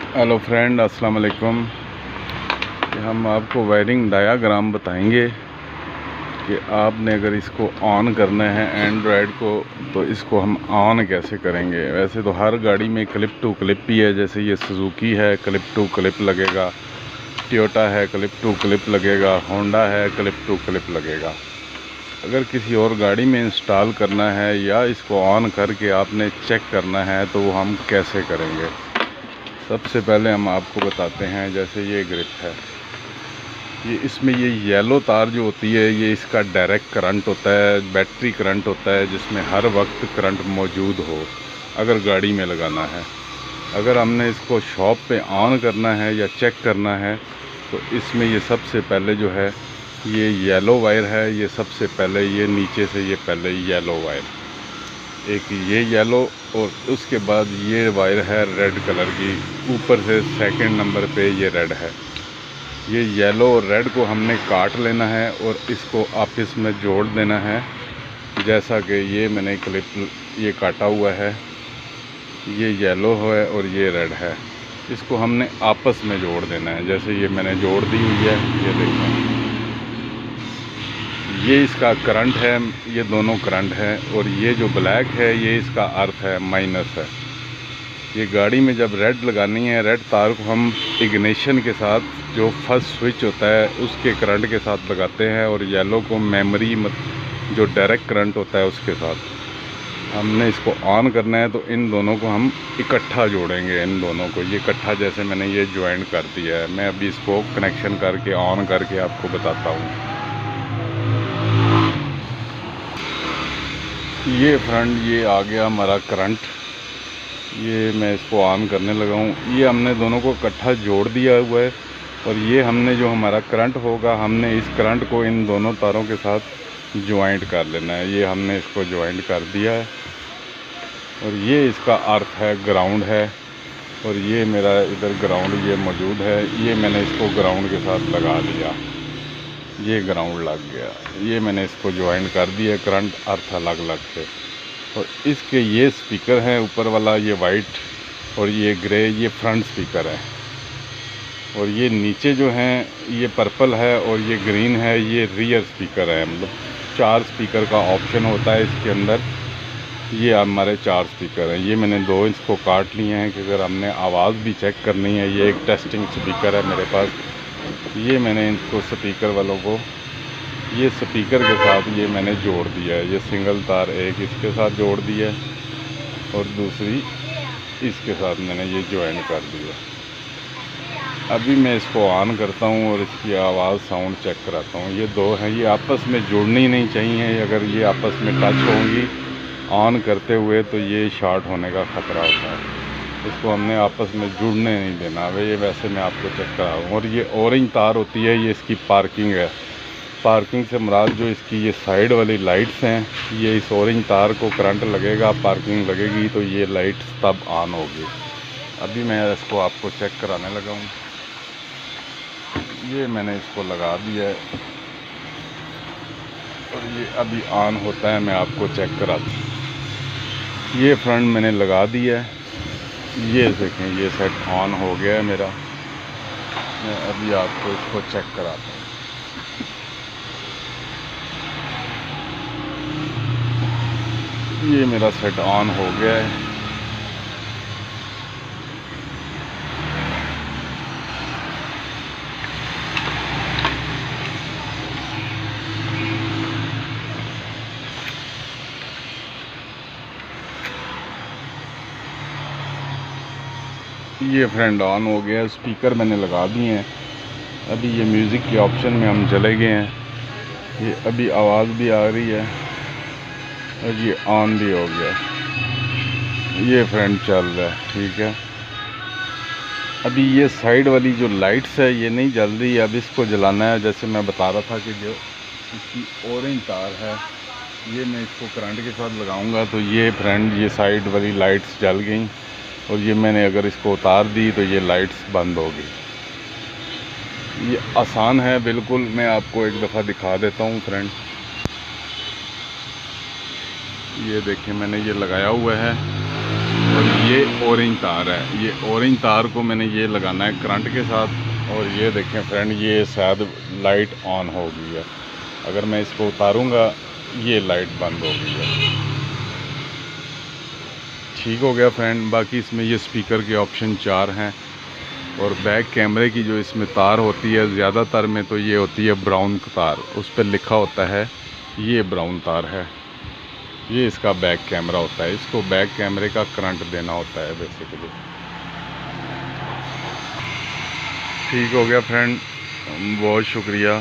Hello friend, अस्सलाम वालेकुम। हम आपको वायरिंग डायाग्राम बताएंगे कि आपने अगर इसको ऑन करना है एंड्रॉयड को तो इसको हम ऑन कैसे करेंगे। वैसे तो हर गाड़ी में क्लिप टू क्लिप ही है, जैसे ये सुजुकी है क्लिप टू क्लिप लगेगा, टोयोटा है क्लिप टू क्लिप लगेगा, होंडा है क्लिप टू क्लिप लगेगा। अगर किसी और गाड़ी में इंस्टॉल करना है या इसको ऑन करके आपने चेक करना है तो वो हम कैसे करेंगे। सबसे पहले हम आपको बताते हैं, जैसे ये ग्रिप है, ये इसमें ये येलो तार जो होती है ये इसका डायरेक्ट करंट होता है, बैटरी करंट होता है जिसमें हर वक्त करंट मौजूद हो अगर गाड़ी में लगाना है। अगर हमने इसको शॉप पे ऑन करना है या चेक करना है तो इसमें ये सबसे पहले जो है ये येलो वायर है, ये सबसे पहले ये नीचे से ये पहले येलो वायर, एक ये येलो और उसके बाद ये वायर है रेड कलर की, ऊपर से सेकंड नंबर पे ये रेड है। ये येलो और रेड को हमने काट लेना है और इसको आपस में जोड़ देना है। जैसा कि ये मैंने क्लिप ये काटा हुआ है, ये येलो है और ये रेड है, इसको हमने आपस में जोड़ देना है। जैसे ये मैंने जोड़ दी हुई है, ये देखें, ये इसका करंट है, ये दोनों करंट है, और ये जो ब्लैक है ये इसका अर्थ है, माइनस है। ये गाड़ी में जब रेड लगानी है, रेड तार को हम इग्निशन के साथ जो फर्स्ट स्विच होता है उसके करंट के साथ लगाते हैं, और येलो को मेमोरी जो डायरेक्ट करंट होता है उसके साथ हमने इसको ऑन करना है। तो इन दोनों को हम इकट्ठा जोड़ेंगे, इन दोनों को ये इकट्ठा, जैसे मैंने ये ज्वाइन कर दिया है। मैं अभी इसको कनेक्शन करके ऑन करके आपको बताता हूँ। ये फ्रेंड, ये आ गया हमारा करंट, ये मैं इसको ऑन करने लगा हूँ। ये हमने दोनों को इकट्ठा जोड़ दिया हुआ है, और ये हमने जो हमारा करंट होगा हमने इस करंट को इन दोनों तारों के साथ ज्वाइंट कर लेना है। ये हमने इसको ज्वाइंट कर दिया है, और ये इसका अर्थ है, ग्राउंड है, और ये मेरा इधर ग्राउंड ये मौजूद है। ये मैंने इसको ग्राउंड के साथ लगा दिया, ये ग्राउंड लग गया। ये मैंने इसको ज्वाइन कर दिया, करंट अर्थ अलग अलग से। और इसके ये स्पीकर हैं, ऊपर वाला ये वाइट और ये ग्रे, ये फ्रंट स्पीकर है, और ये नीचे जो हैं ये पर्पल है और ये ग्रीन है, ये रियर स्पीकर है। मतलब 4 स्पीकर का ऑप्शन होता है इसके अंदर। ये हमारे 4 स्पीकर हैं। ये मैंने 2 इसको काट लिए हैं कि अगर हमने आवाज़ भी चेक करनी है। ये एक टेस्टिंग स्पीकर है मेरे पास, ये मैंने इनको स्पीकर वालों को ये स्पीकर के साथ ये मैंने जोड़ दिया है। ये सिंगल तार एक इसके साथ जोड़ दी है और दूसरी इसके साथ मैंने ये ज्वाइन कर दिया। अभी मैं इसको ऑन करता हूँ और इसकी आवाज़ साउंड चेक कराता हूँ। ये 2 हैं, ये आपस में जुड़नी नहीं चाहिए। अगर ये आपस में टच होंगी ऑन करते हुए तो ये शॉर्ट होने का ख़तरा होता है। इसको हमने आपस में जुड़ने नहीं देना। ये वैसे मैं आपको चेक करा रहा हूँ। और ये ऑरेंज तार होती है, ये इसकी पार्किंग है। पार्किंग से मुराद जो इसकी ये साइड वाली लाइट्स हैं, ये इस ऑरेंज तार को करंट लगेगा, पार्किंग लगेगी तो ये लाइट्स तब ऑन होगी। अभी मैं इसको आपको चेक कराने लगा हूँ। ये मैंने इसको लगा दिया है और ये अभी ऑन होता है, मैं आपको चेक कराता हूँ। ये फ्रंट मैंने लगा दिया है, ये देखें, ये सेट ऑन हो गया है मेरा। मैं अभी आपको इसको चेक कराता हूँ। ये मेरा सेट ऑन हो गया है। ये फ्रेंड ऑन हो गया, स्पीकर मैंने लगा दिए हैं। अभी ये म्यूज़िक के ऑप्शन में हम चले गए हैं। ये अभी आवाज़ भी आ रही है और ये ऑन भी हो गया। ये फ्रेंड चल रहा है, ठीक है। अभी ये साइड वाली जो लाइट्स है ये नहीं जल रही है, अब इसको जलाना है। जैसे मैं बता रहा था कि जो इसकी ऑरेंज तार है ये मैं इसको करंट के साथ लगाऊंगा तो ये फ्रेंड ये साइड वाली लाइट्स जल गई, और ये मैंने अगर इसको उतार दी तो ये लाइट्स बंद होगी। ये आसान है बिल्कुल। मैं आपको एक दफ़ा दिखा देता हूँ फ्रेंड। ये देखिए मैंने ये लगाया हुआ है, और ये ये ऑरेंज तार है, ये ऑरेंज तार को मैंने ये लगाना है करंट के साथ। और ये देखें फ्रेंड, ये शायद लाइट ऑन हो गई है। अगर मैं इसको उतारूंगा ये लाइट बंद हो गई है। ठीक हो गया फ्रेंड। बाकी इसमें ये स्पीकर के ऑप्शन 4 हैं। और बैक कैमरे की जो इसमें तार होती है, ज़्यादातर में तो ये होती है ब्राउन तार, उस पर लिखा होता है ये ब्राउन तार है। ये इसका बैक कैमरा होता है, इसको बैक कैमरे का करंट देना होता है बेसिकली। ठीक हो गया फ्रेंड, बहुत शुक्रिया।